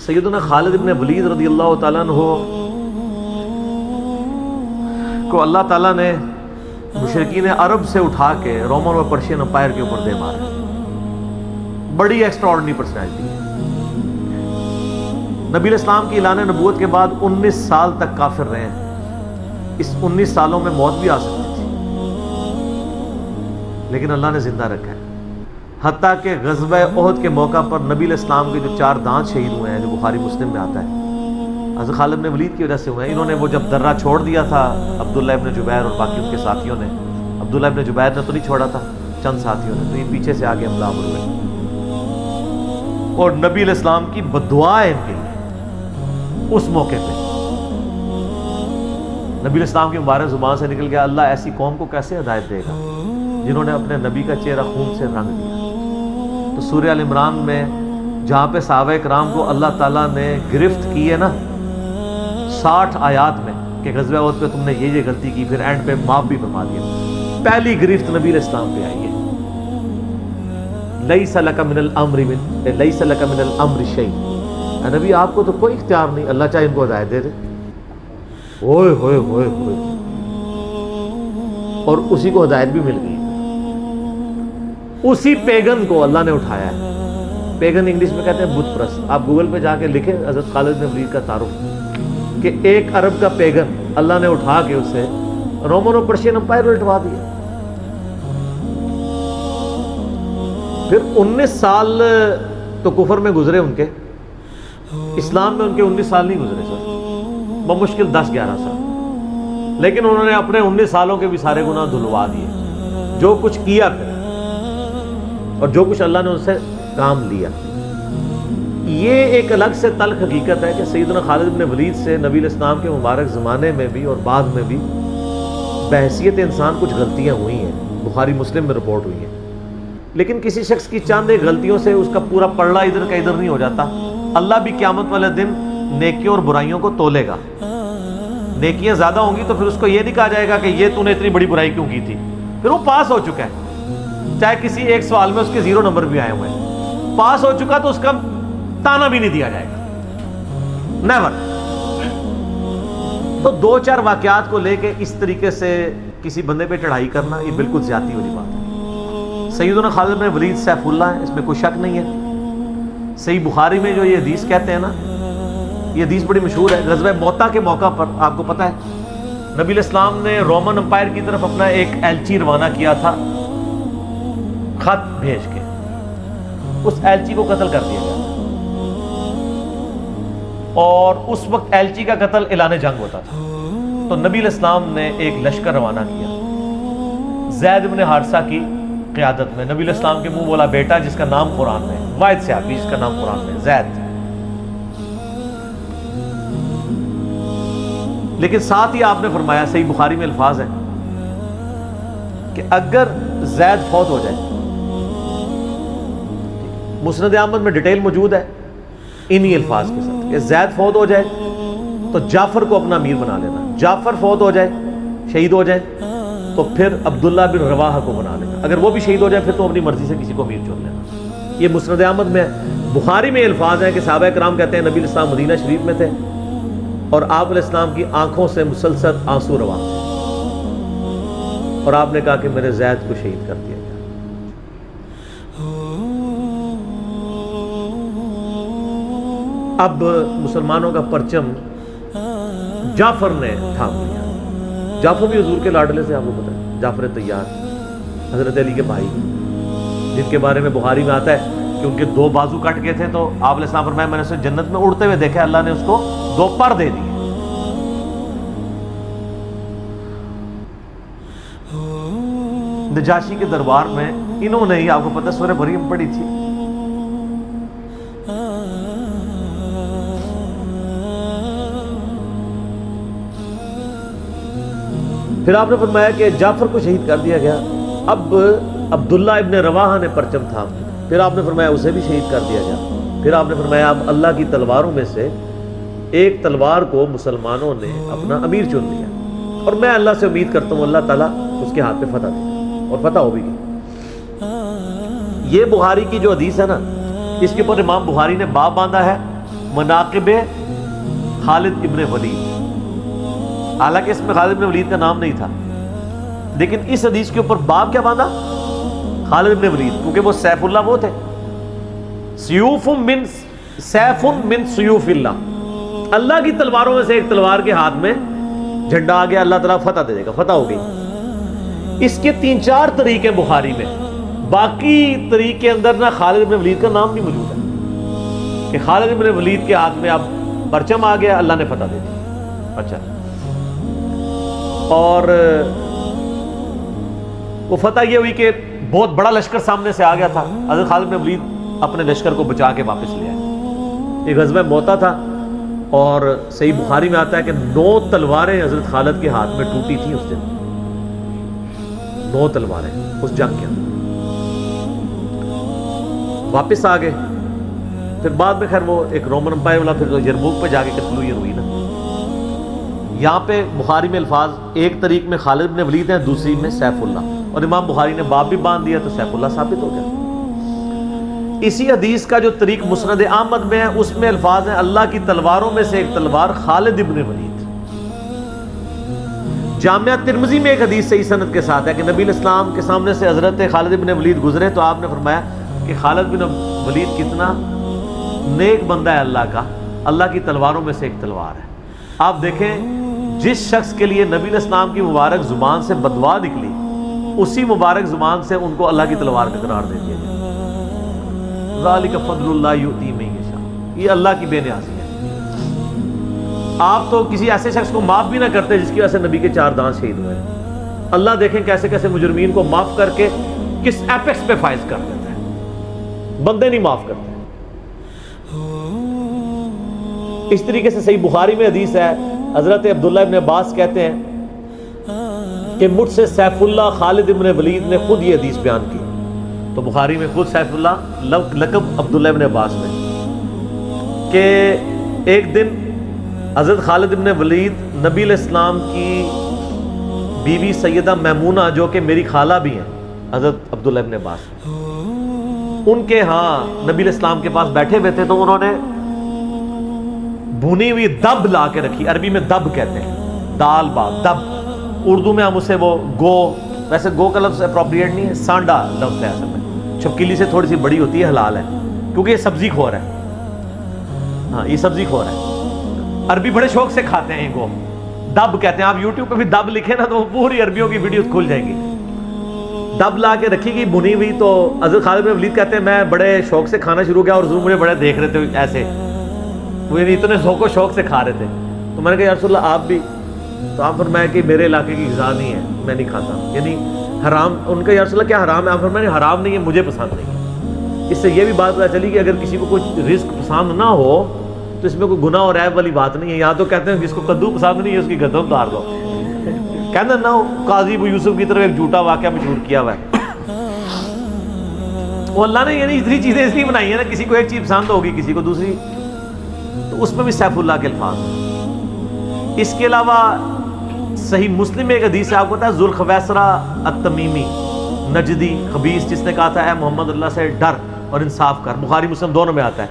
سیدنا خالد بن ولید رضی اللہ تعالیٰ عنہ کو اللہ تعالیٰ نے مشرکین عرب سے اٹھا کے رومن اور پرشین امپائر کے اوپر دے مارا. بڑی ایکسٹرا آرڈنری پرسنالٹی ہے. نبی علیہ السلام کی اعلان نبوت کے بعد 19 سال تک کافر رہے ہیں. اس 19 سالوں میں موت بھی آ سکتی تھی لیکن اللہ نے زندہ رکھا ہے. حتیٰ کہ غزوہ احد کے موقع پر نبی علیہ السلام کے جو 4 دانت شہید ہوئے ہیں جو بخاری مسلم میں آتا ہے حضرت خالد بن ولید کی وجہ سے ہوئے ہیں. انہوں نے وہ جب درہ چھوڑ دیا تھا عبداللہ ابن جبیر اور باقی ان کے ساتھیوں نے، عبداللہ ابن جبیر نے تو نہیں چھوڑا تھا، چند ساتھیوں نے، تو یہ پیچھے سے آگے حملہ آور ہوئے اور نبی علیہ السلام کی بددعا ہے ان کے لیے. اس موقع پہ نبی علیہ السلام کی مبارک زبان سے نکل گیا، اللہ ایسی قوم کو کیسے ہدایت دے گا جنہوں نے اپنے نبی کا چہرہ خون سے رنگ دیا. تو سورہ ال عمران میں جہاں پہ صحابہ کرام کو اللہ تعالیٰ نے گرفت کی ہے نا 60 آیات میں کہ غزوہ احد پہ تم نے یہ غلطی کی، پھر اینڈ پہ معاف بھی فرما دیا. پہلی گرفت نبی علیہ السلام پہ آئی ہے، لیس لک من الامر شیء. نبی آپ کو تو کوئی اختیار نہیں، اللہ چاہے ان کو ہدایت دے دے. ہوئے ہوئے ہوئے ہوئے، اور اسی کو ہدایت بھی مل گئی. اسی پیگن کو اللہ نے اٹھایا ہے. پیگن انگلش میں کہتے ہیں بت پرست. آپ گوگل پہ جا کے لکھیں حضرت خالد بن ولید کا تعارف کہ ایک عرب کا پیگن اللہ نے اٹھا کے اسے رومن اور پرشین امپائر میں لٹوا دیا. پھر 19 سال تو کفر میں گزرے ان کے، اسلام میں ان کے 19 سال نہیں گزرے سر، بمشکل 10-11 سال. لیکن انہوں نے اپنے 19 سالوں کے بھی سارے گناہ دھلوا دیے. جو کچھ کیا پھر اور جو کچھ اللہ نے ان سے کام لیا. یہ ایک الگ سے تلخ حقیقت ہے کہ سیدنا خالد بن ولید سے نبی علیہ السلام کے مبارک زمانے میں بھی اور بعد میں بھی بحیثیت انسان کچھ غلطیاں ہوئی ہیں، بخاری مسلم میں رپورٹ ہوئی ہیں. لیکن کسی شخص کی چند ایک غلطیوں سے اس کا پورا پلڑا ادھر کا ادھر نہیں ہو جاتا. اللہ بھی قیامت والے دن نیکیوں اور برائیوں کو تولے گا. نیکیاں زیادہ ہوں گی تو پھر اس کو یہ نہیں کہا جائے گا کہ یہ تو نے اتنی بڑی برائی کیوں کی تھی، پھر وہ پاس ہو چکا ہے. چاہے کسی ایک سوال میں اس کے 0 نمبر بھی آئے ہوئے ہیں، پاس ہو چکا تو اس کا تانا بھی نہیں دیا جائے گا، نیور. تو 2-4 واقعات کو لے کے اس طریقے سے کسی بندے پہ چڑھائی کرنا یہ بالکل زیادتی والی بات ہے. سیدنا خالد بن ولید سیف اللہ ہے، اس میں کوئی شک نہیں ہے. صحیح بخاری میں جو یہ حدیث کہتے ہیں نا، یہ حدیث بڑی مشہور ہے. غزوہ موتا کے موقع پر آپ کو پتہ ہے نبی علیہ السلام نے رومن امپائر کی طرف اپنا ایک ایلچی روانہ کیا تھا، خط بھیج کے. اس ایلچی کو قتل کر دیا گیا اور اس وقت ایلچی کا قتل اعلان جنگ ہوتا تھا. تو نبی علیہ السلام نے ایک لشکر روانہ کیا زید بن حارثہ کی قیادت میں. نبی علیہ السلام کے منہ بولا بیٹا جس کا نام قرآن میں، واحد صحابی جس کا نام قرآن میں زید. لیکن ساتھ ہی آپ نے فرمایا، صحیح بخاری میں الفاظ ہیں کہ اگر زید فوت ہو جائے، مسند احمد میں ڈیٹیل موجود ہے انہی الفاظ کے ساتھ کہ زید فوت ہو جائے تو جعفر کو اپنا امیر بنا لینا. جعفر فوت ہو جائے، شہید ہو جائے تو پھر عبداللہ بن رواحہ کو بنا لینا. اگر وہ بھی شہید ہو جائے پھر تو اپنی مرضی سے کسی کو امیر چن لینا. یہ مسند احمد میں ہے. بخاری میں الفاظ ہیں کہ صحابہ کرام کہتے ہیں نبی علیہ السلام مدینہ شریف میں تھے اور آپ علیہ السلام کی آنکھوں سے مسلسل آنسو رواں تھے اور آپ نے کہا کہ میرے زید کو شہید کر دیا گیا. اب مسلمانوں کا پرچم جعفر نے تھام لیا. جعفر بھی حضور کے لاڈلے سے آپ کو پتہ ہے، جعفر طیار حضرت علی کے بھائی، جن کے بارے میں بخاری میں آتا ہے کہ ان کے 2 بازو کٹ گئے تھے تو آپ علیہ السلام فرمایا میں نے اسے جنت میں اڑتے ہوئے دیکھا، اللہ نے اس کو 2 پر دے دیے. نجاشی کے دربار میں انہوں نے ہی آپ کو پتہ سورہ مریم پڑھی تھی. پھر آپ نے فرمایا کہ جعفر کو شہید کر دیا گیا. اب عبداللہ ابن رواحہ نے پرچم تھام دیا. پھر آپ نے فرمایا اسے بھی شہید کر دیا گیا. پھر آپ نے فرمایا اب اللہ کی تلواروں میں سے ایک تلوار کو مسلمانوں نے اپنا امیر چن لیا اور میں اللہ سے امید کرتا ہوں اللہ تعالیٰ اس کے ہاتھ پہ فتح دے اور فتح ہو بھی گئی. یہ بخاری کی جو حدیث ہے نا، اس کے اوپر امام بخاری نے باب باندھا ہے مناقب خالد ابن ولید. حالانکہ اس میں خالد ابن ولید کا نام نہیں تھا، لیکن اس حدیث کے اوپر باب کیا باندھا؟ خالد ابن ولید، کیونکہ وہ سیف اللہ وہ تھے. سیوف من سیوف اللہ، اللہ کی تلواروں میں سے ایک تلوار کے ہاتھ میں جھنڈا آ گیا، اللہ تعالیٰ فتح دے دے گا، فتح ہو گئی. اس کے 3-4 طریقے بخاری میں، باقی طریق کے اندر نہ خالد ابن ولید کا نام نہیں موجود ہے کہ خالد ابن ولید کے ہاتھ میں اب پرچم آ گیا، اللہ نے فتح دے دی. اچھا، اور وہ فتح یہ ہوئی کہ بہت بڑا لشکر سامنے سے آ گیا تھا، حضرت خالد بن ولید اپنے لشکر کو بچا کے واپس لے آئے. یہ غزوہ موتا تھا، اور صحیح بخاری میں آتا ہے کہ 9 تلواریں حضرت خالد کے ہاتھ میں ٹوٹی تھیں اس دن. 9 تلواریں اس جنگ کے اندر. واپس آ گئے. پھر بعد میں خیر وہ ایک رومن امپائر والا پھر یرموک پہ جا کے قتل ہوئی نا. یہاں پہ بخاری میں الفاظ ایک طریق میں خالد بن ولید ہیں، دوسری میں سیف اللہ، اور امام بخاری نے باب بھی باندھ دیا تو سیف اللہ ثابت ہو گیا. اسی حدیث کا جو طریق مسند احمد میں ہے اس میں الفاظ ہیں اللہ کی تلواروں میں سے ایک تلوار خالد ابن ولید. جامعہ ترمذی میں ایک حدیث صحیح سند کے ساتھ ہے کہ نبی الاسلام کے سامنے سے حضرت خالد ابن ولید گزرے تو آپ نے فرمایا کہ خالد بن ولید کتنا نیک بندہ ہے اللہ کا، اللہ کی تلواروں میں سے ایک تلوار ہے. آپ دیکھیں جس شخص کے لیے نبی الاسلام کی مبارک زبان سے بددعا نکلی، اسی مبارک زبان سے ان کو اللہ کی تلوار کا قرار دے دیا گیا. ذالک فضل اللہ یؤتی من یشاء، یہ اللہ کی بے نیازی ہے. آپ تو کسی ایسے شخص کو معاف بھی نہ کرتے جس کی وجہ سے نبی کے 4 دانت شہید ہوئے. اللہ دیکھیں کیسے کیسے مجرمین کو معاف کر کے کس ایپیکس پہ فائز کر دیتا ہے، بندے نہیں معاف کرتے. اس طریقے سے صحیح بخاری میں حدیث ہے، حضرت عبداللہ ابن عباس کہتے ہیں کہ مجھ سے سیف اللہ خالد ابن ولید نے خود یہ حدیث بیان کی. تو بخاری میں خود سیف اللہ لقب عبداللہ ابن عباس میں، کہ ایک دن حضرت خالد ابن ولید نبی علیہ السلام کی بیوی سیدہ میمونہ جو کہ میری خالہ بھی ہیں حضرت عبداللہ ابن عباس، ان کے ہاں نبی علیہ السلام کے پاس بیٹھے ہوئے تھے تو انہوں نے بھونی ہوئی دب لا کے رکھی. عربی میں دب کہتے ہیں، دال باغ دب، اردو میں ہم اسے وہ گو، ویسے گو کا لفظ اپروپریٹ نہیں ہے، سانڈا لفظ ہے اصل میں، چھپکلی سے تھوڑی سی بڑی ہوتی ہے، حلال ہے کیونکہ یہ سبزی خور ہے. ہاں یہ سبزی خور ہے، عربی بڑے شوق سے کھاتے ہیں. یہ گو دب کہتے ہیں. آپ یوٹیوب پہ بھی دب لکھیں نا تو وہ پوری عربیوں کی ویڈیوز کھل جائیں گی. دب لا کے رکھی گئی بھنی ہوئی. تو حضرت خالد بن ولید کہتے ہیں میں بڑے شوق سے کھانا شروع کیا اور حضور مجھے بڑے دیکھ رہے تھے ایسے، وہ اتنے ذوق و شوق سے کھا رہے تھے. تو میں نے کہا یا رسول اللہ آپ بھی؟ تو آپ فرمایا کہ میرے علاقے کی غذا نہیں ہے، میں نہیں کھاتا، یعنی حرام. ان کا یا رسول اللہ کیا حرام ہے؟ آپ فرمایا حرام نہیں ہے، مجھے پسند نہیں ہے. اس سے یہ بھی بات پتہ چلی کہ اگر کسی کو کوئی رزق پسند نہ ہو تو اس میں کوئی گناہ اور عیب والی بات نہیں ہے. یہاں تو کہتے ہیں جس کو کدو پسند نہیں ہے اس کی گردن اتار دو. کہتے ہیں نا قاضی ابو یوسف کی طرف ایک جھوٹا واقعہ مشہور کیا ہوا ہے. وہ اللہ نے یعنی اتنی چیزیں اس لیے بنائی ہیں نا، کسی کو ایک چیز پسند ہوگی کسی کو دوسری، تو اس میں بھی سیف اللہ کے الفاظ ہیں. اس کے علاوہ صحیح مسلم میں ایک حدیث ہے، آپ کو پتا ہے ذوالخویسرہ التمیمی نجدی خبیث جس نے کہا تھا اے محمد اللہ سے ڈر اور انصاف کر. بخاری مسلم دونوں میں آتا ہے.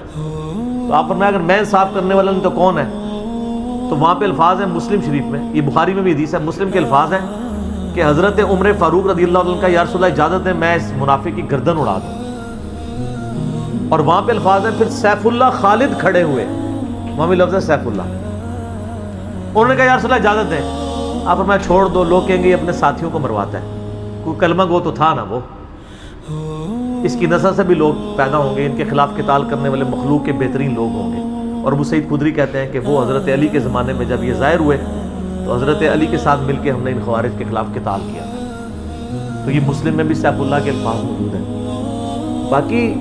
تو آپ فرمایا اگر میں انصاف کرنے والا نہیں تو کون ہے؟ تو وہاں پہ الفاظ ہیں مسلم شریف میں، یہ بخاری میں بھی حدیث ہے، مسلم کے الفاظ ہیں کہ حضرت عمر فاروق رضی اللہ عنہ کا یا رسول اللہ اجازت ہے میں اس منافق کی گردن اڑا دوں. اور وہاں پہ الفاظ ہیں پھر سیف اللہ خالد کھڑے ہوئے، وہاں بھی لفظ ہے سیف اللہ. انہوں نے کہا یا رسول اللہ اجازت ہے. آپ فرمایا چھوڑ دو، لوگ کہیں گے یہ اپنے ساتھیوں کو مرواتا ہے. کوئی کلمہ گو تو تھا نا وہ، اس کی نسل سے بھی لوگ پیدا ہوں گے، ان کے خلاف قتال کرنے والے مخلوق کے بہترین لوگ ہوں گے. اور ابو سعید خدری کہتے ہیں کہ وہ حضرت علی کے زمانے میں جب یہ ظاہر ہوئے تو حضرت علی کے ساتھ مل کے ہم نے ان خوارج کے خلاف قتال کیا تھا. تو یہ مسلم میں بھی سیف اللہ کے الفاظ موجود ہیں. باقی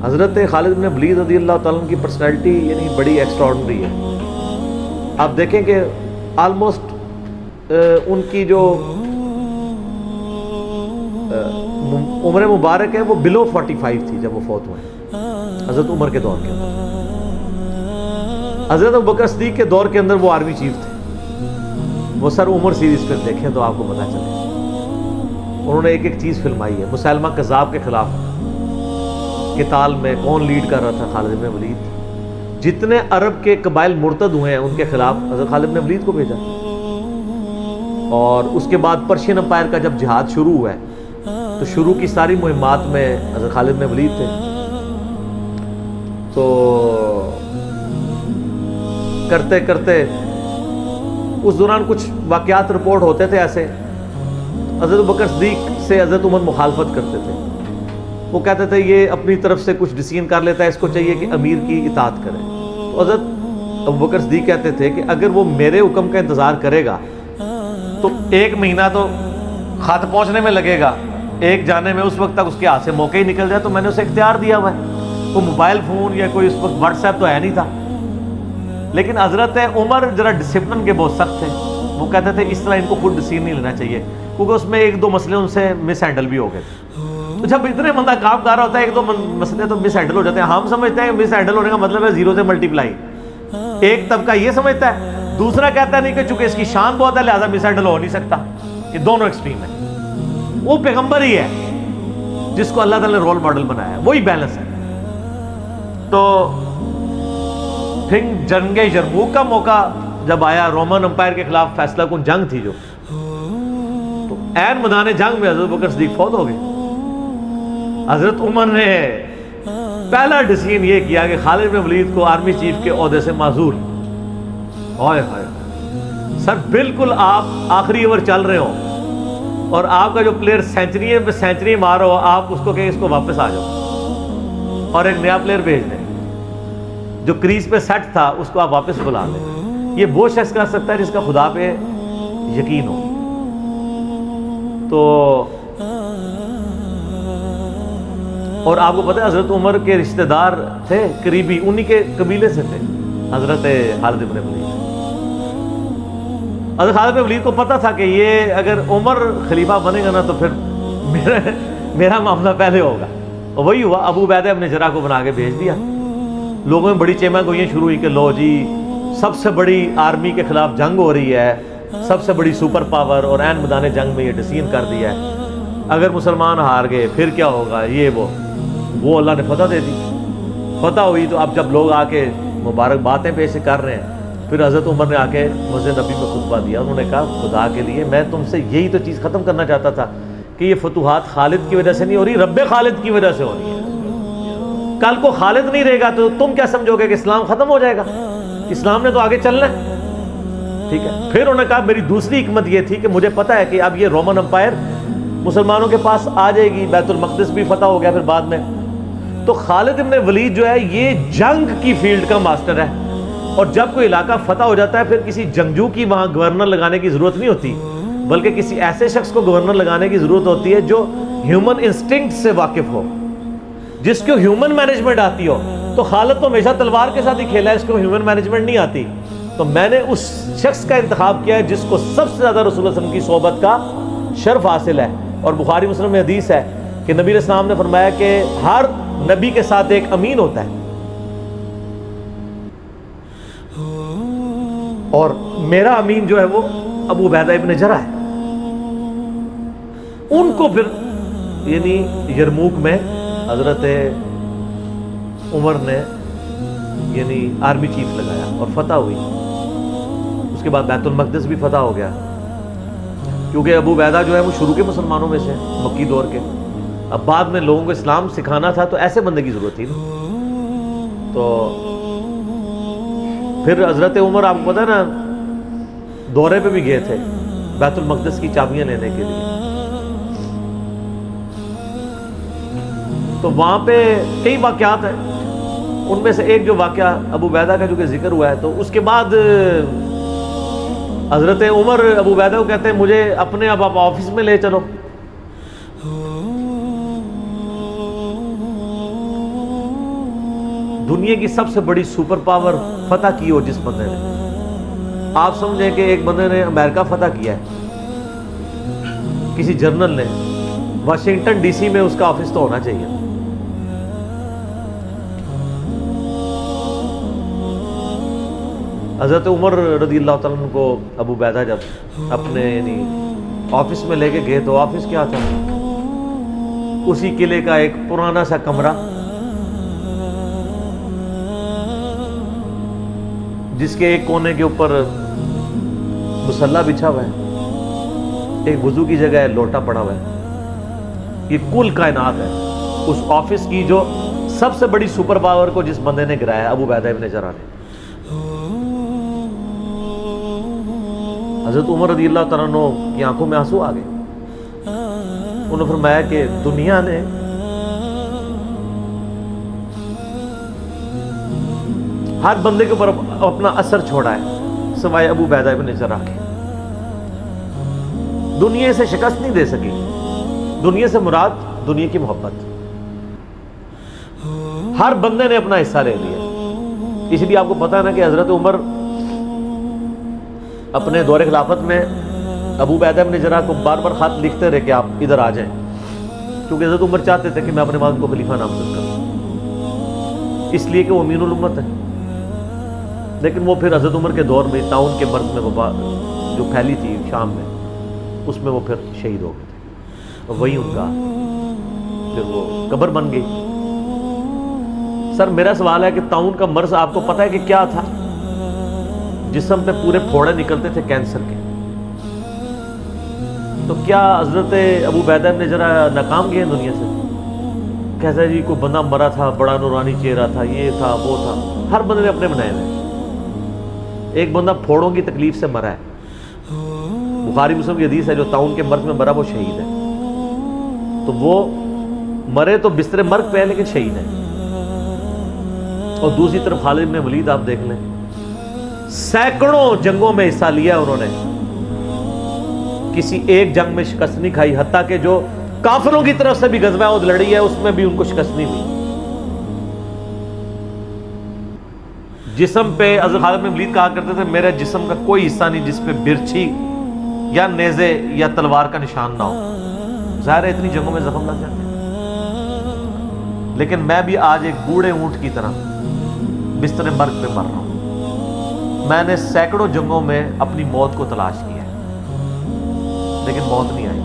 حضرت خالد بن ولید رضی اللہ تعالیٰ عنہ کی پرسنالٹی یعنی بڑی ایکسٹراڈنری ہے. آپ دیکھیں کہ آلموسٹ ان کی جو عمر مبارک ہے وہ بلو 45 تھی جب وہ فوت ہوئے حضرت عمر کے دور کے اندر. حضرت ابوبکر صدیق کے دور کے اندر وہ آرمی چیف تھے. وہ سر عمر سیریز پہ دیکھیں تو آپ کو پتہ چلے. انہوں نے ایک ایک چیز فلمائی ہے. مسلمہ کذاب کے خلاف قتال میں کون لیڈ کر رہا تھا؟ خالد بن ولید. جتنے عرب کے قبائل مرتد ہوئے ہیں ان کے خلاف حضرت خالد بن ولید کو بھیجا. اور اس کے بعد پرشین امپائر کا جب جہاد شروع ہوا ہے تو شروع کی ساری مہمات میں حضرت خالد بن ولید تھے. تو کرتے کرتے اس دوران کچھ واقعات رپورٹ ہوتے تھے ایسے. حضرت ابوبکر صدیق سے حضرت عمر مخالفت کرتے تھے. وہ کہتے تھے یہ اپنی طرف سے کچھ ڈیسیژن کر لیتا ہے, اس کو چاہیے کہ امیر کی اطاعت کرے. تو حضرت ابوبکر صدیق کہتے تھے کہ اگر وہ میرے حکم کا انتظار کرے گا تو 1 مہینہ تو خط پہنچنے میں لگے گا, ایک جانے میں اس وقت تک اس کے ہاتھ سے موقع ہی نکل جائے. تو میں نے اسے اختیار دیا ہوا ہے. وہ موبائل فون یا کوئی اس وقت واٹس ایپ تو ہے نہیں تھا. لیکن حضرت عمر ذرا ڈسپلن کے بہت سخت تھے. وہ کہتے تھے اس طرح ان کو خود ڈیسیژن نہیں لینا چاہیے, کیونکہ اس میں 1-2 مسئلے ان سے مس ہینڈل بھی ہو گئے تھے. تو جب اتنے بندہ کام کر رہا ہوتا ہے 1-2 مسئلے تو مس ہینڈل ہو جاتے ہیں. ہم سمجھتے ہیں مس ہینڈل ہونے کا مطلب ہے 0 سے ملٹیپلائی. ایک طبقہ یہ سمجھتا ہے, دوسرا کہتا نہیں کہ چونکہ اس کی شان بہت ہے لہذا مس ہینڈل ہو نہیں سکتا. یہ دونوں ایکسٹریم ہیں. وہ پیغمبر ہی ہے جس کو اللہ تعالیٰ نے رول ماڈل بنایا ہے, وہی بیلنس ہے. تو پھر جنگ یرموک کا موقع جب آیا, رومن امپائر کے خلاف فیصلہ کن جنگ تھی جو, تو عین میدان جنگ میں حضرت بکر صدیق فوت ہو گئے. حضرت عمر نے پہلا ڈیسیژن یہ کیا کہ خالد بن ولید کو آرمی چیف کے عہدے سے معزول. ہائے ہائے سر, بالکل آپ آخری اوور چل رہے ہوں اور آپ کا جو پلیئر سینچری پہ سینچری مار رہا ہو, آپ اس کو کہیں اس کو واپس آ جاؤ اور ایک نیا پلیئر بھیج دیں. جو کریز پہ سیٹ تھا اس کو آپ واپس بلا لیں. یہ وہ شخص کر سکتا ہے جس کا خدا پہ یقین ہو. تو اور آپ کو پتہ ہے حضرت عمر کے رشتہ دار تھے قریبی, انہی کے قبیلے سے تھے حضرت خالد بن ولید. حضرت خالد بن ولید کو پتہ تھا کہ یہ اگر عمر خلیفہ بنے گا نا تو پھر میرا معاملہ پہلے ہوگا. اور وہی ہوا, ابو عبیدہ ابن جراح کو بنا کے بھیج دیا. لوگوں میں بڑی چیمہ گوئیاں شروع ہوئی کہ لو جی سب سے بڑی آرمی کے خلاف جنگ ہو رہی ہے, سب سے بڑی سپر پاور, اور عین میدان جنگ میں یہ ڈیسیژن کر دیا ہے, اگر مسلمان ہار گئے پھر کیا ہوگا, یہ وہ اللہ نے فتح دے دی. فتح ہوئی تو اب جب لوگ آ کے مبارک باتیں پیش کر رہے ہیں, پھر حضرت عمر نے آ کے مسجد نبی میں خطبہ دیا. انہوں نے کہا خدا کے لیے میں تم سے یہی تو چیز ختم کرنا چاہتا تھا کہ یہ فتوحات خالد کی وجہ سے نہیں ہو رہی, رب خالد کی وجہ سے ہو رہی ہے. کل کو خالد نہیں رہے گا تو تم کیا سمجھو گے کہ اسلام ختم ہو جائے گا؟ اسلام نے تو آگے چلنا ہے. ٹھیک ہے. پھر انہوں نے کہا میری دوسری حکمت یہ تھی کہ مجھے پتا ہے کہ اب یہ رومن امپائر مسلمانوں کے پاس آ جائے گی, بیت المقدس بھی فتح ہو گیا پھر بعد میں. تو خالد بن ولید جو ہے یہ جنگ کی فیلڈ کا ماسٹر ہے, اور جب کوئی علاقہ فتح ہو جاتا ہے پھر کسی جنگجو کی وہاں گورنر لگانے کی ضرورت نہیں ہوتی, بلکہ کسی ایسے شخص کو گورنر لگانے کی ضرورت ہوتی ہے جو ہیومن انسٹنکٹ سے واقف ہو, جس کو ہیومن مینجمنٹ آتی ہو. تو خالد تو ہمیشہ تلوار کے ساتھ ہی کھیلا ہے, اس کو ہیومن مینجمنٹ نہیں آتی. تو میں نے اس شخص کا انتخاب کیا ہے جس کو سب سے زیادہ رسول اللہ صلی اللہ علیہ وسلم کی صحبت کا شرف حاصل ہے. اور بخاری مسلم میں حدیث ہے کہ نبی علیہ السلام نے فرمایا کہ ہر نبی کے ساتھ ایک امین ہوتا ہے, اور میرا امین جو ہے وہ ابو عبیدہ ابن جراح ہے. ان کو پھر یعنی یرموک میں حضرت عمر نے یعنی آرمی چیف لگایا اور فتح ہوئی. اس کے بعد بیت المقدس بھی فتح ہو گیا, کیونکہ ابو عبیدہ جو ہے وہ شروع کے مسلمانوں میں سے مکی دور کے. اب بعد میں لوگوں کو اسلام سکھانا تھا تو ایسے بندے کی ضرورت تھی نا. تو پھر حضرت عمر آپ کو پتہ ہے نا دورے پہ بھی گئے تھے بیت المقدس کی چابیاں لینے کے لیے. تو وہاں پہ کئی واقعات ہیں, ان میں سے ایک جو واقعہ ابو عبیدہ کا جو کہ ذکر ہوا ہے, تو اس کے بعد حضرت عمر ابو عبیدہ کو کہتے ہیں مجھے اپنے اب آپ آفس میں لے چلو. دنیا کی سب سے بڑی سپر پاور فتح کی ہو جس بندے نے, آپ سمجھیں کہ ایک بندے نے امریکہ فتح کیا ہے, کسی جنرل نے, واشنگٹن ڈی سی میں اس کا آفس تو ہونا چاہیے. حضرت عمر رضی اللہ تعالیٰ عنہ کو ابو عبیدہ جب اپنے یعنی آفس میں لے کے گئے تو آفس کیا تھا, اسی قلعے کا ایک پرانا سا کمرہ, جس کے ایک کونے کے اوپر مصلی بچھا ہوا ہے, ایک وضو کی جگہ ہے, لوٹا پڑا ہوا ہے. یہ کل کائنات ہے. اس آفس کی جو سب سے بڑی سپر پاور کو جس بندے نے گرایا, ابو عبیدہ ابن جراح نے. حضرت عمر رضی اللہ تعالیٰ عنہ کی آنکھوں میں آنسو آ گئے. انہوں نے فرمایا کہ دنیا نے ہر بندے کے اوپر اپنا اثر چھوڑا ہے سوائے ابو عبیدہ ابن جراح کے. دنیا سے شکست نہیں دے سکی. دنیا سے مراد دنیا کی محبت. ہر بندے نے اپنا حصہ لے لیا. اس لیے آپ کو پتا ہے نا کہ حضرت عمر اپنے دور خلافت میں ابو عبیدہ ابن جراح کو بار بار خط لکھتے رہے کہ آپ ادھر آ جائیں, کیونکہ حضرت عمر چاہتے تھے کہ میں اپنے والد کو خلیفہ نامزد کروں, اس لیے کہ وہ امین الامت ہے. لیکن وہ پھر حضرت عمر کے دور میں طاعون کے مرض میں وبا جو پھیلی تھی شام میں, اس میں وہ پھر شہید ہو گئے تھے. اور وہی ان کا پھر وہ قبر بن گئی. سر میرا سوال ہے کہ طاعون کا مرض آپ کو پتہ ہے کہ کیا تھا؟ جسم پہ پورے پھوڑے نکلتے تھے کینسر کے. تو کیا حضرت ابو عبیدہ ابن جراح ناکام گئے دنیا سے؟ کہتا ہے جی کوئی بندہ مرا تھا, بڑا نورانی چہرہ تھا, یہ تھا وہ تھا. ہر بندے نے اپنے بنائے ہوئے. ایک بندہ پھوڑوں کی تکلیف سے مرا ہے. بخاری مسلم کی حدیث ہے, جو طاعون کے مرض میں مرا وہ شہید ہے. تو وہ مرے تو بستر مرگ پہ ہے لیکن شہید ہے. اور دوسری طرف خالد بن ولید آپ دیکھ لیں, سینکڑوں جنگوں میں حصہ لیا انہوں نے, کسی ایک جنگ میں شکست نہیں کھائی. حتیٰ کہ جو کافروں کی طرف سے بھی غزوہ احد لڑی ہے اس میں بھی ان کو شکست نہیں ہوئی. جسم پہ حضرت خالد بن ولید کہا کرتے تھے میرے جسم کا کوئی حصہ نہیں جس پہ برچھی یا نیزے یا تلوار کا نشان نہ ہو. ظاہر ہے اتنی جنگوں میں زخم لگ جاتے ہیں, لیکن میں بھی آج ایک بوڑھے اونٹ کی طرح بستر مرگ پہ مر رہا ہوں. میں نے سینکڑوں جنگوں میں اپنی موت کو تلاش کیا ہے لیکن موت نہیں آئی.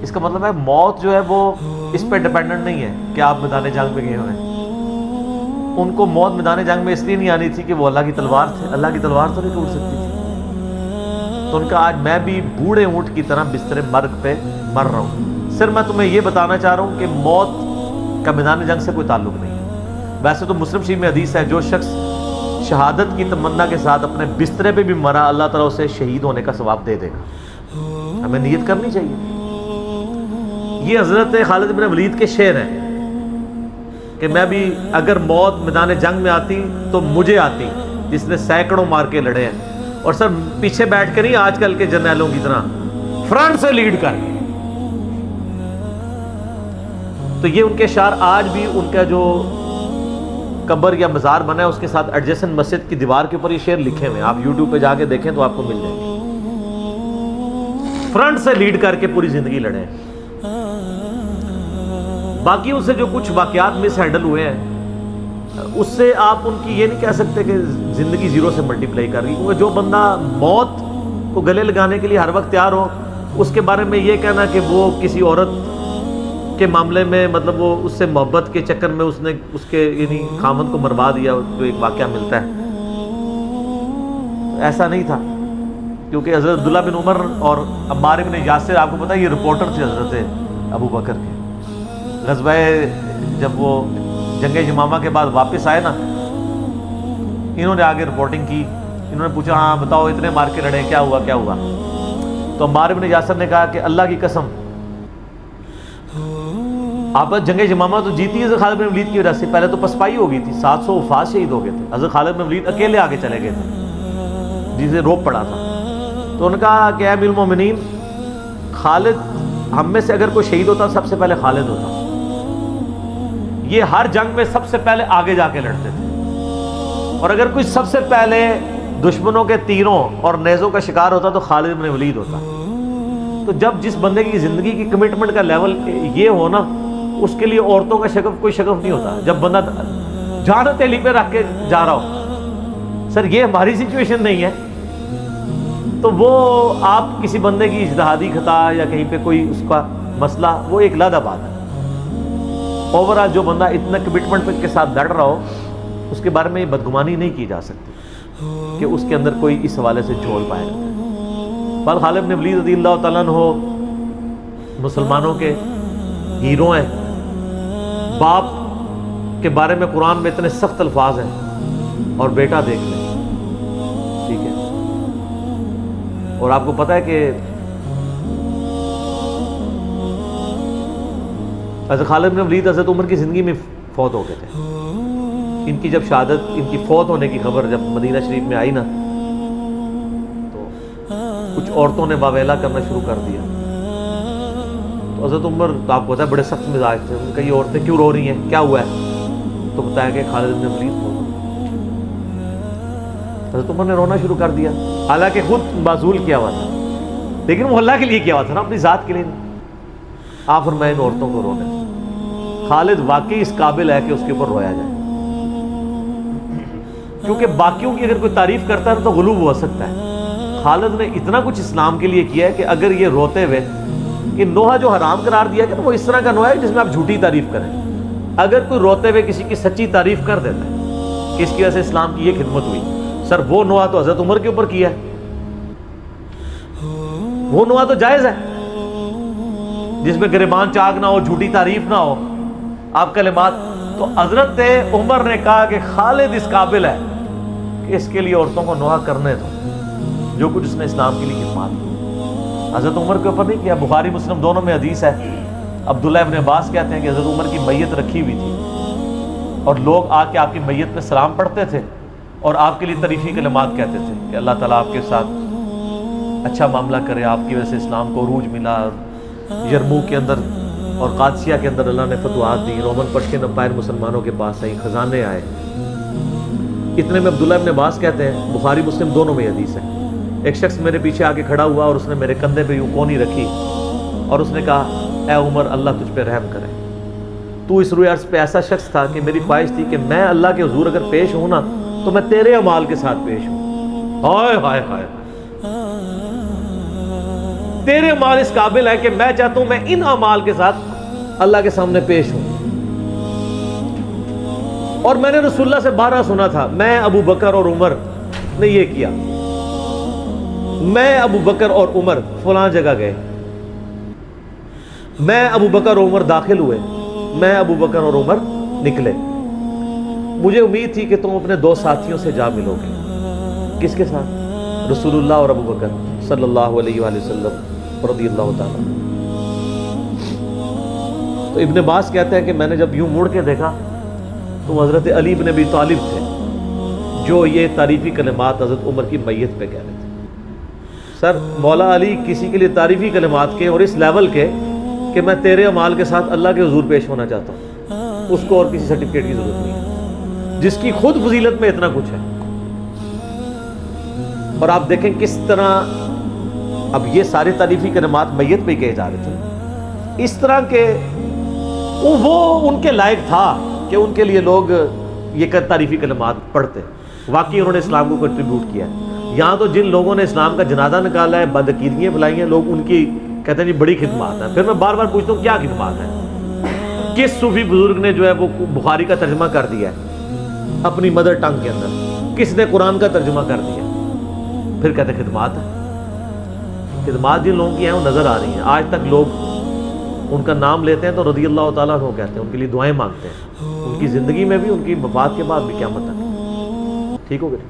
اس کا مطلب ہے موت جو ہے وہ اس پہ ڈیپینڈنٹ نہیں ہے کہ آپ میدان جنگ پہ گئے ہوئے. ان کو موت میدان جنگ میں اس لیے نہیں آنی تھی کہ وہ اللہ کی تلوار تھے. اللہ کی تلوار تو نہیں ٹوٹ سکتی تھی. تو ان کا آج میں بھی بوڑھے اونٹ کی طرح بستر مرگ پہ مر رہا ہوں. صرف میں تمہیں یہ بتانا چاہ رہا ہوں کہ موت کا میدان جنگ سے کوئی تعلق نہیں. ویسے تو مسلم شریف میں حدیث ہے, جو شخص شہادت کی تمنا کے ساتھ اپنے بسترے پہ بھی مرا اللہ تعالیٰ اسے شہید ہونے کا ثواب دے دے گا. ہمیں نیت کرنی چاہیے. یہ حضرت خالد بن ولید کے شعر ہیں کہ میں بھی اگر موت میدان جنگ میں آتی تو مجھے آتی جس نے سینکڑوں مار کے لڑے ہیں. اور سر پیچھے بیٹھ کے نہیں آج کل کے جرنیلوں کی طرح, فرنٹ سے لیڈ کر کے. تو یہ ان کے اشعار آج بھی ان کا جو قبر یا مزار بنا ہے اس کے ساتھ ایڈجسنٹ مسجد کی دیوار کے اوپر یہ شعر لکھے ہوئے ہیں. آپ یوٹیوب پہ جا کے دیکھیں تو آپ کو مل جائیں گے. فرنٹ سے لیڈ کر کے پوری زندگی لڑے. باقی ان سے جو کچھ واقعات مس ہینڈل ہوئے ہیں اس سے آپ ان کی یہ نہیں کہہ سکتے کہ زندگی زیرو سے ملٹیپلائی کر رہی. کیونکہ جو بندہ موت کو گلے لگانے کے لیے ہر وقت تیار ہو, اس کے بارے میں یہ کہنا کہ وہ کسی عورت کے معاملے میں مطلب وہ اس سے محبت کے چکر میں اس نے اس کے یعنی خامند کو مروا دیا, جو ایک واقعہ ملتا ہے, ایسا نہیں تھا. کیونکہ حضرت عبداللہ بن عمر اور عمار بن یاسر, آپ کو پتا ہے یہ رپورٹر تھے حضرت ابو بکر کے. غزوہ جب وہ جنگ یمامہ کے بعد واپس آئے نا, انہوں نے آگے رپورٹنگ کی. انہوں نے پوچھا ہاں بتاؤ اتنے مار کے لڑے, کیا ہوا کیا ہوا؟ تو عمار بن یاسر نے کہا کہ اللہ کی قسم آپ جنگ یمامہ تو جیتی حضرت خالد بن ولید کی وجہ سے. پہلے تو پسپائی ہو گئی تھی, 700 وفات شہید ہو گئے تھے. حضرت خالد بن ولید اکیلے آگے چلے گئے تھے جسے روپ پڑا تھا. تو ان نے کہا کہ اے امیر المومنین, خالد ہم میں سے اگر کوئی شہید ہوتا سب سے پہلے خالد ہوتا. یہ ہر جنگ میں سب سے پہلے آگے جا کے لڑتے تھے, اور اگر کوئی سب سے پہلے دشمنوں کے تیروں اور نیزوں کا شکار ہوتا تو خالد بن ولید ہوتا. تو جب جس بندے کی زندگی کی کمٹمنٹ کا لیول یہ ہو نا, اس کے لیے عورتوں کا شگف کوئی شگف نہیں ہوتا. جب بندہ جان ہتھیلی پہ رکھ کے جا رہا ہو, سر یہ ہماری سچویشن نہیں ہے. تو وہ آپ کسی بندے کی اجتہادی خطا یا کہیں پہ کوئی اس کا مسئلہ, وہ ایک علیحدہ بات ہے. اوورآل جو بندہ اتنا کمٹمنٹ کے ساتھ لڑ رہا ہو اس کے بارے میں یہ بدگمانی نہیں کی جا سکتی کہ اس کے اندر کوئی اس حوالے سے جھول پایا جاتا ہے۔ بل خالد بن ولید رضی اللہ تعالیٰ عنہ مسلمانوں کے ہیرو ہیں، باپ کے بارے میں قرآن میں اتنے سخت الفاظ ہیں، اور بیٹا دیکھ لیں، ٹھیک ہے۔ اور آپ کو پتہ ہے کہ حضرت خالد بن ولید حضرت عمر کی زندگی میں فوت ہو گئے تھے۔ ان کی جب شہادت، ان کی فوت ہونے کی خبر جب مدینہ شریف میں آئی نا، تو کچھ عورتوں نے واویلا کرنا شروع کر دیا۔ تو حضرت عمر تو آپ کو پتہ ہے بڑے سخت مزاج تھے، ان کا یہ عورتیں کیوں رو رہی ہیں، کیا ہوا ہے؟ تو بتایا کہ خالد بن ولید فوت ہو گئے۔ حضرت عمر نے رونا شروع کر دیا، حالانکہ خود معزول کیا ہوا تھا، لیکن وہ اللہ کے لیے کیا ہوا تھا نا، اپنی ذات کے لیے نہیں۔ آپ فرمائیں ان عورتوں کو رونے دیں۔ خالد واقعی اس قابل ہے کہ اس کے اوپر رویا جائے، کیونکہ باقیوں کی اگر کوئی تعریف کرتا ہے تو غلوب ہو سکتا ہے۔ خالد نے اتنا کچھ اسلام کے لیے کیا ہے کہ اگر یہ روتے ہوئے کہ نوحہ جو حرام قرار دیا کہ وہ اس طرح کا نوحہ ہے جس میں آپ جھوٹی تعریف کریں، اگر کوئی روتے ہوئے کسی کی سچی تعریف کر دیتا ہے کہ اس کی وجہ سے اسلام کی یہ خدمت ہوئی، سر وہ نوحہ تو حضرت عمر کے اوپر کیا ہے، وہ نوحہ تو جائز ہے جس میں گریبان چاک نہ ہو، جھوٹی تعریف نہ ہو، آپ کلمات۔ تو حضرت عمر نے کہا کہ خالد اس قابل ہے کہ اس کے لیے عورتوں کو نوحہ کرنے دو، جو کچھ اس نے اسلام کے لیے خدمات کی۔ حضرت عمر کے اوپر نہیں کیا۔ بخاری مسلم دونوں میں حدیث ہے، عبداللہ ابن عباس کہتے ہیں کہ حضرت عمر کی میت رکھی ہوئی تھی، اور لوگ آ کے آپ کی میت پہ سلام پڑھتے تھے اور آپ کے لیے تعریفی کلمات کہتے تھے کہ اللہ تعالیٰ آپ کے ساتھ اچھا معاملہ کرے، آپ کی وجہ سے اسلام کو عروج ملا، یرموک کے اندر اور قادسیہ کے اندر اللہ نے فتوحات دی، رومن پرشین امپائر مسلمانوں کے پاس آئی، خزانے آئے۔ اتنے میں عبداللہ ابن عباس کہتے ہیں، بخاری مسلم دونوں میں حدیث ہے، ایک شخص میرے پیچھے آ کے کھڑا ہوا اور اس نے میرے کندھے پہ یوں کونی رکھی اور اس نے کہا، اے عمر اللہ تجھ پہ رحم کرے، تو اس روئے عرض پہ ایسا شخص تھا کہ میری خواہش تھی کہ میں اللہ کے حضور اگر پیش ہوں نا تو میں تیرے اعمال کے ساتھ پیش ہوں۔ ہائے ہائے ہائے، تیرے اعمال اس قابل ہے کہ میں چاہتا ہوں میں ان اعمال کے ساتھ اللہ کے سامنے پیش ہوں۔ اور میں نے رسول اللہ سے بارہ سنا تھا، میں ابو بکر اور عمر نے یہ کیا، میں ابو بکر اور عمر فلاں جگہ گئے، میں ابو بکر اور عمر داخل ہوئے، میں ابو بکر اور عمر نکلے، مجھے امید تھی کہ تم اپنے دو ساتھیوں سے جا ملو گے۔ کس کے ساتھ؟ رسول اللہ اور ابو بکر صلی اللہ علیہ وآلہ وسلم رضی اللہ تعالیٰ۔ تو ابن عباس کہتے ہیں کہ میں نے جب یوں مڑ کے دیکھا تو حضرت علی بن ابی طالب تھے جو یہ تعریفی کلمات حضرت عمر کی میت پہ کہہ رہے تھے۔ سر مولا علی کسی کے لیے تعریفی کلمات کے اور اس لیول کے کہ میں تیرے اعمال کے ساتھ اللہ کے حضور پیش ہونا چاہتا ہوں، اس کو اور کسی سرٹیفکیٹ کی ضرورت نہیں ہے، جس کی خود فضیلت میں اتنا کچھ ہے۔ اور آپ دیکھیں کس طرح اب یہ سارے تعریفی کلمات میت پہ کہے جا رہے تھے، اس طرح کے وہ ان کے لائق تھا کہ ان کے لیے لوگ یہ تعریفی کلمات پڑھتے۔ واقعی انہوں نے اسلام کو کنٹریبیوٹ کیا ہے۔ یہاں تو جن لوگوں نے اسلام کا جنازہ نکالا ہے، بدعقیدگیاں پھیلائی ہیں، لوگ ان کی کہتے ہیں جی بڑی خدمات ہیں۔ پھر میں بار بار پوچھتا ہوں کیا خدمات ہیں؟ کس صوفی بزرگ نے جو ہے وہ بخاری کا ترجمہ کر دیا ہے اپنی مدر ٹنگ کے اندر؟ کس نے قرآن کا ترجمہ کر دیا؟ پھر کہتے ہیں خدمات ہیں۔ خدمات جن لوگوں کی ہیں وہ نظر آ رہی ہیں، آج تک لوگ ان کا نام لیتے ہیں تو رضی اللہ تعالیٰ عنہ کہتے ہیں، ان کے لیے دعائیں مانگتے ہیں، ان کی زندگی میں بھی، ان کی وفات کے بعد بھی قیامت تک۔ ٹھیک ہو گیا؟